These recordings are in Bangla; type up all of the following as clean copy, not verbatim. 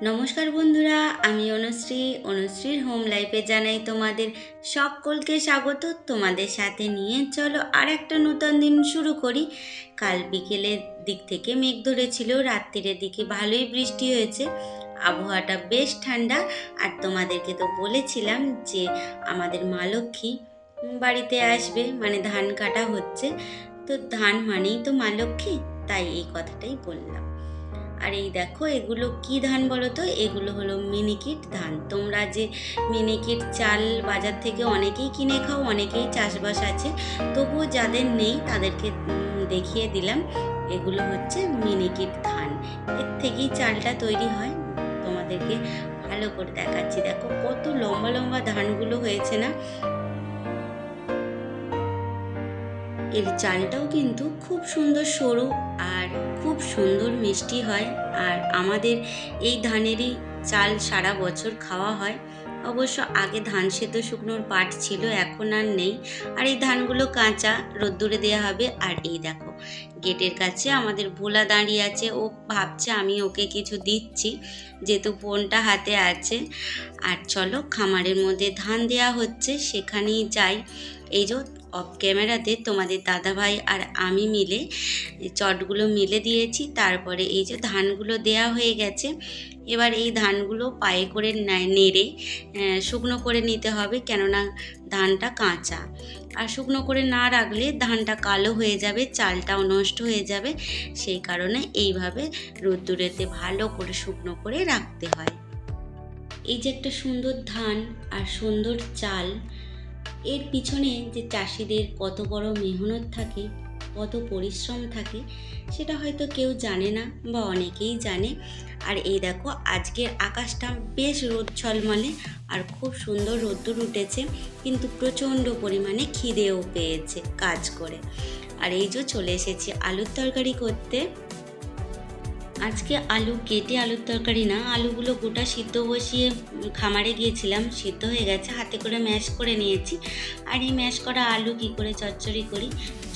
নমস্কার বন্ধুরা, আমি অনুশ্রীর হোম লাইফে জানাই তোমাদের সকলকে স্বাগত। তোমাদের সাথে নিয়ে চলো আর একটা নতুন দিন শুরু করি। কাল বিকেলের দিক থেকে মেঘ ধরেছিল, রাত্রির দিকে ভালোই বৃষ্টি হয়েছে, আবহাওয়াটা বেশ ঠান্ডা। আর তোমাদেরকে তো বলেছিলাম যে আমাদের মা লক্ষ্মী বাড়িতে আসবে, মানে ধান কাটা হচ্ছে, তো ধান মানেই তো মা লক্ষ্মী, তাই এই কথাটাই বললাম। আর এই দেখো, এগুলো কি ধান বলো তো? এগুলো হলো মিনিকিট ধান। তোমরা যে মিনিকিট চাল বাজার থেকে অনেকেই কিনে খাও, অনেকেই চাষবাস আছে, তবুও যাদের নেই তাদেরকে দেখিয়ে দিলাম। এগুলো হচ্ছে মিনিকিট ধান, এর থেকেই চালটা তৈরি হয়। তোমাদেরকে ভালো করে দেখাচ্ছি, দেখো কত লম্বা লম্বা ধানগুলো হয়েছে না। এর চালটাও কিন্তু খুব সুন্দর সরু আর খুব সুন্দর মিষ্টি হয়। আর আমাদের এই ধানেরই চাল সারা বছর খাওয়া হয়। অবশ্য আগে ধান সেদ্ধ শুকনোর পাট ছিল, এখন আর নেই। আর এই ধানগুলো কাঁচা রোদ্দুরে দেওয়া হবে। আর এই দেখো, গেটের কাছে আমাদের ভোলা দাঁড়িয়ে আছে, ও ভাবছে আমি ওকে কিছু দিচ্ছি, যেহেতু ফোনটা হাতে আছে। আর চলো, খামারের মধ্যে ধান দেওয়া হচ্ছে, সেখানেই যাই। এই যে অফ ক্যামেরাতে তোমাদের দাদাভাই আর আমি মিলে চটগুলো মিলে দিয়েছি, তারপরে এই যে ধানগুলো দেয়া হয়ে গেছে। এবার এই ধানগুলো পায়ে করে নেড়ে শুকনো করে নিতে হবে, কেননা ধানটা কাঁচা। আর শুকনো করে না রাখলে ধানটা কালো হয়ে যাবে, চালটাও নষ্ট হয়ে যাবে। সেই কারণে এইভাবে রোদ্দুরেতে ভালো করে শুকনো করে রাখতে হয়। এই যে একটা সুন্দর ধান আর সুন্দর চাল, এর পিছনে যে চাষিদের কত বড় মেহনত থাকে, কত পরিশ্রম থাকে, সেটা হয়তো কেউ জানে না বা অনেকেই জানে। আর এই দেখো, আজকের আকাশটা বেশ রোদ ঝলমলে আর খুব সুন্দর রোদ্দুর উঠেছে, কিন্তু প্রচণ্ড পরিমাণে খিদেও পেয়েছে কাজ করে। আর এই যে চলে এসেছি আলুর তরকারি করতে। আজকে আলু কেটে আলুর তরকারি না, আলুগুলো গোটা সিদ্ধ বসিয়ে খামারে গিয়েছিলাম, সিদ্ধ হয়ে গেছে, হাতে করে ম্যাশ করে নিয়েছি। আর এই ম্যাশ করা আলু কী করে চচ্চড়ি করি,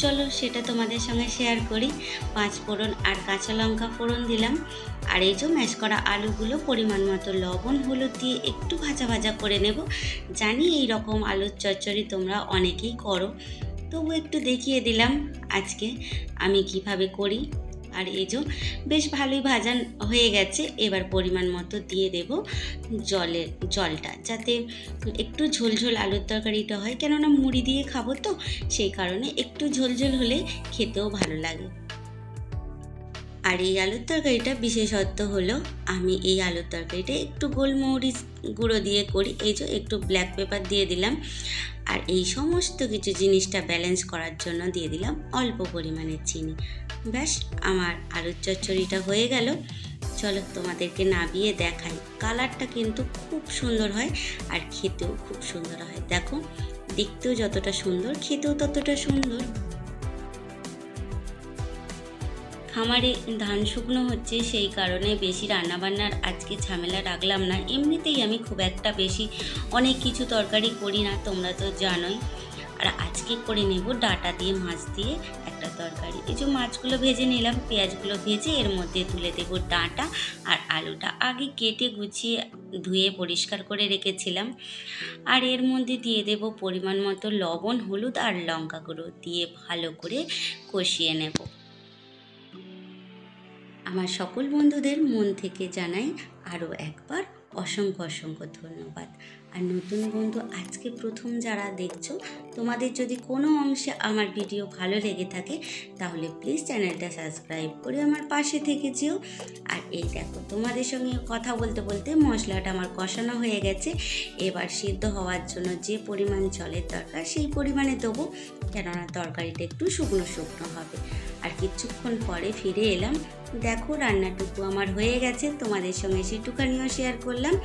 চলো সেটা তোমাদের সঙ্গে শেয়ার করি। 5 ফোড়ন আর কাঁচা লঙ্কা ফোড়ন দিলাম। আর এই যে ম্যাশ করা আলুগুলো পরিমাণ মতো লবণ হলুদ দিয়ে একটু ভাজা ভাজা করে নেব। জানি এই রকম আলুর চচ্চড়ি তোমরা অনেকেই করো, তবু একটু দেখিয়ে দিলাম আজকে আমি কিভাবে করি। আর এই যে বেশ ভালোই ভাজা হয়ে গেছে। এবার পরিমাণ মতো দিয়ে দেব জলটা, যাতে একটু ঝোলঝোল আলুর তরকারিটা হয়, কেননা মুড়ি দিয়ে খাবো তো, সেই কারণে একটু ঝোলঝোল হলে খেতেও ভালো লাগে। আর এই আলুর তরকারিটা বিশেষত্ব হলো, আমি এই আলুর তরকারিটা একটু গোলমরিচ গুঁড়ো দিয়ে করি। এই যে একটু ব্ল্যাক পেপার দিয়ে দিলাম। আর এই সমস্ত কিছু জিনিসটা ব্যালেন্স করার জন্য দিয়ে দিলাম অল্প পরিমাণে চিনি। ব্যাস, আমার আলুর চচ্চড়িটা হয়ে গেল। চলো তোমাদেরকে নামিয়ে দেখাই। কালারটা কিন্তু খুব সুন্দর হয় আর খেতেও খুব সুন্দর হয়। দেখো, দেখতেও যতটা সুন্দর, খেতেও ততটা সুন্দর। খামারে ধান শুকনো হচ্ছে, সেই কারণে বেশি রান্নাবান্নার আজকে ঝামেলা রাখলাম না। এমনিতেই আমি খুব একটা বেশি অনেক কিছু তরকারি করি না, তোমরা তো জানোই। আর আজকে করে নেব ডাঁটা দিয়ে মাছ দিয়ে একটা তরকারি। এই যে মাছগুলো ভেজে নিলাম, পেঁয়াজগুলো ভেজে এর মধ্যে তুলে দেব ডাঁটা আর আলুটা। আগে কেটে গুছিয়ে ধুয়ে পরিষ্কার করে রেখেছিলাম। আর এর মধ্যে দিয়ে দেব পরিমাণ মতো লবণ, হলুদ আর লঙ্কা গুঁড়ো দিয়ে ভালো করে কষিয়ে নেব। আমার সকল বন্ধুদের মন থেকে জানাই আরও একবার অসংখ্য অসংখ্য ধন্যবাদ। আর নতুন বন্ধু আজকে প্রথম যারা দেখছো, তোমাদের যদি কোনো অংশে আমার ভিডিও ভালো লেগে থাকে, তাহলে প্লিজ চ্যানেলটা সাবস্ক্রাইব করে আমার পাশে থেকে যেও। আর এই দেখো, তোমাদের সঙ্গে কথা বলতে বলতে মশলাটা আমার কষানো হয়ে গেছে। এবার সিদ্ধ হওয়ার জন্য যে পরিমাণ জলের দরকার সেই পরিমাণে দেবো, কেননা তরকারিটা একটু শুকনো শুকনো হবে। আর কিছুক্ষণ পরে ফিরে এলাম, দেখো রান্নাটুকু আমার হয়ে গেছে, তোমাদের সঙ্গে সেটুখানিও শেয়ার করলাম।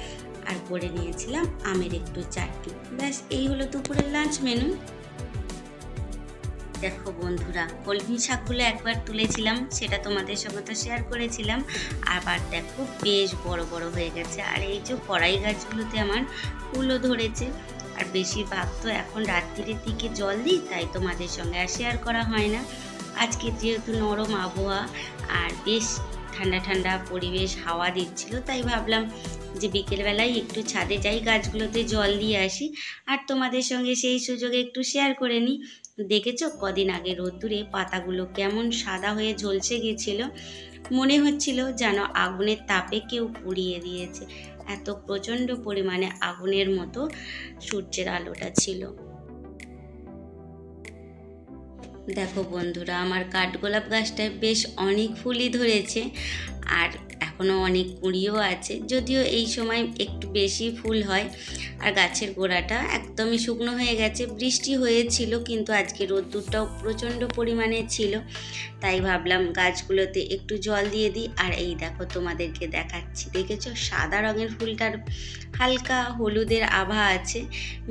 আর করে নিয়েছিলাম আমের একটু চাটনি। ব্যাস, এই হলো দুপুরের লাঞ্চ মেনু। দেখো বন্ধুরা, কলমি শাকগুলো একবার তুলেছিলাম, সেটা তোমাদের সঙ্গে তো শেয়ার করেছিলাম। আবার দেখো বেশ বড় বড় হয়ে গেছে। আর এই যে কড়াই গাছগুলোতে আমার ফুলও ধরেছে। আর বেশিরভাগ তো এখন রাত্রির দিকে জল দিই, তাই তোমাদের সঙ্গে আর শেয়ার করা হয় না। আজকে যেহেতু নরম আবহাওয়া আর বেশ ঠান্ডা ঠান্ডা পরিবেশ, হাওয়া দিচ্ছিল, তাই ভাবলাম যে বিকেলবেলায় একটু ছাদে যাই, গাছগুলোতে জল দিয়ে আসি আর তোমাদের সঙ্গে সেই সুযোগে একটু শেয়ার করে নিই। দেখেছো কদিন আগে রোদ্দুরে পাতাগুলো কেমন সাদা হয়ে ঝলসে গেছিল, মনে হচ্ছিল যেন আগুনের তাপে কেউ পুড়িয়ে দিয়েছে, এত প্রচণ্ড পরিমাণে আগুনের মতো সূর্যের আলোটা ছিল। দেখো বন্ধুরা, আমার কাঠগোলাপ গাছটায় বেশ অনেক ফুলই ধরেছে আর এখনও অনেক কুঁড়িও আছে, যদিও এই সময় একটু বেশি ফুল হয়। আর গাছের গোড়াটা একদমই শুকনো হয়ে গেছে, বৃষ্টি হয়েছিল কিন্তু আজকে রোদ্দুরটাও প্রচণ্ড পরিমাণে ছিল, তাই ভাবলাম গাছগুলোতে একটু জল দিয়ে দিই। আর এই দেখো তোমাদেরকে দেখাচ্ছি, দেখেছো সাদা রঙের ফুলটার হালকা হলুদের আভা আছে,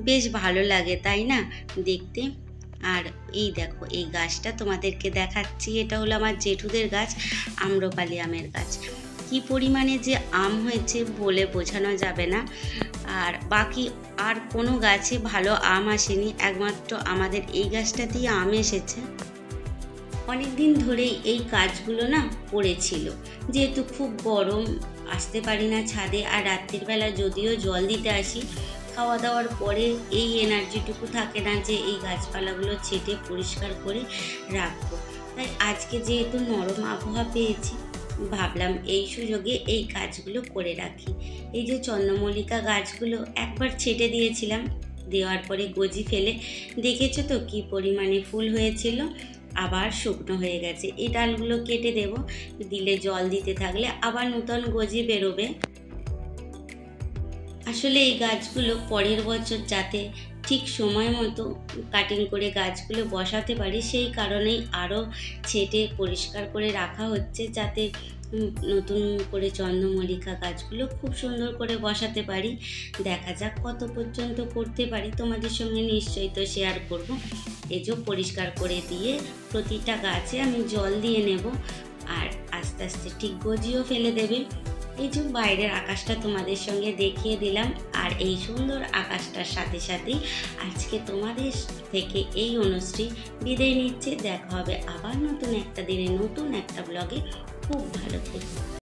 বেশ ভালো লাগে তাই না দেখতে। আর এই দেখো এই গাছটা তোমাদেরকে দেখাচ্ছি, এটা হলো আমার জেঠুদের গাছ, আম্রপালি আমের গাছ। কি পরিমাণে যে আম হয়েছে বলে বোঝানো যাবে না। আর বাকি আর কোনো গাছে ভালো আম আসেনি, একমাত্র আমাদের এই গাছটাতেই আম এসেছে। অনেক দিন ধরেই এই কাজগুলো না পড়েছিল, যেহেতু খুব গরম, আসতে পারি না ছাদে, আর রাত্রির বেলা যদিও জল দিতে আসি, খাওয়া দাওয়ার পরে এই এনার্জিটুকু থাকে না যে এই গাছপালাগুলো ছেটে পরিষ্কার করে রাখবো। তাই আজকে যেহেতু নরম আবহাওয়া পেয়েছি, ভাবলাম এই সুযোগে এই কাজগুলো করে রাখি। এই যে চন্দ্রমল্লিকা গাছগুলো একবার ছেটে দিয়েছিলাম, দেওয়ার পরে গজি ফেলে দেখেছো তো কি পরিমাণে ফুল হয়েছিল, আবার শুকনো হয়ে গেছে। এই ডালগুলো কেটে দেব, দিলে জল দিতে থাকলে আবার নতুন গজি বেরোবে। আসলে এই গাছগুলো পরের বছর যাতে ঠিক সময় মতো কাটিং করে গাছগুলো বসাতে পারি, সেই কারণেই আরও ছেটে পরিষ্কার করে রাখা হচ্ছে, যাতে নতুন করে চন্দ্রমল্লিকা গাছগুলো খুব সুন্দর করে বসাতে পারি। দেখা যাক কত পর্যন্ত করতে পারি, তোমাদের সঙ্গে নিশ্চয়ই তো শেয়ার করব। এই যে পরিষ্কার করে দিয়ে প্রতিটা গাছে আমি জল দিয়ে নেব, আর আস্তে আস্তে ঠিক গজিও ফেলে দেবে। এই যে বাইরের আকাশটা তোমাদের সঙ্গে দেখিয়ে দিলাম, আর এই সুন্দর আকাশটার সাথে সাথেই আজকে তোমাদের থেকে এই অনুশ্রী বিদায় নিচ্ছে। দেখা হবে আবার নতুন একটা দিনে নতুন একটা ব্লগে। খুব ভালো থেকো।